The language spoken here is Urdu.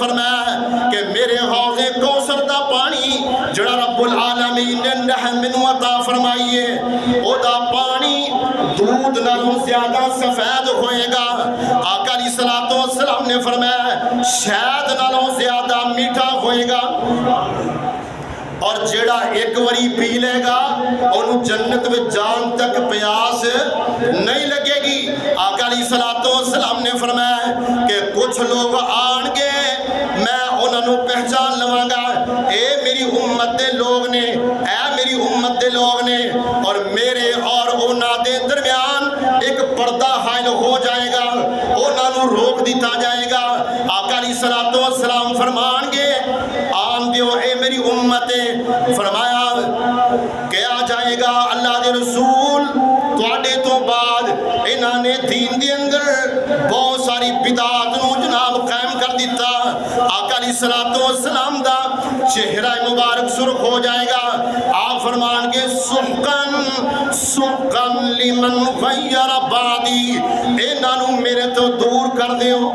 فرمایا کہ میرے حوض کوثر دا پانی جڑا رب العالمین نے نہر منو عطا فرمائیے او دا پانی دودھ نالوں زیادہ سفید ہوئے گا۔ آقا علیہ السلام نے فرمایا شہد نالوں زیادہ میٹھا ہوئے گا، اور جیڑا ایک وری پی لے گا انہوں جنت میں جان تک پیاس نہیں لگے گی۔ آقا علیہ السلام نے فرمایا کہ کچھ لوگ آن گے میں انہوں پہچان لواں گا، اے میری امت دے لوگ نے، اے میری امت دے لوگ نے، اور میرے اور انہاں دے درمیان ایک پردہ حائل ہو جائے گا، انہوں روک دیتا جائے گا۔ آقا علیہ السلام فرمان گے آن دیو اے میری امتیں، فرمایا کیا جائے گا اللہ دے رسول تواڈے تو بعد انہاں نے دین دے اندر بہت ساری بدعات نو جناب قائم کر دیتا۔ آقا علیہ السلام دا چہرہ مبارک سرخ ہو جائے گا، آپ فرمان کے سحقن سحقن لمن غیر بعدی، انہاں نو میرے تو دور کر دیو۔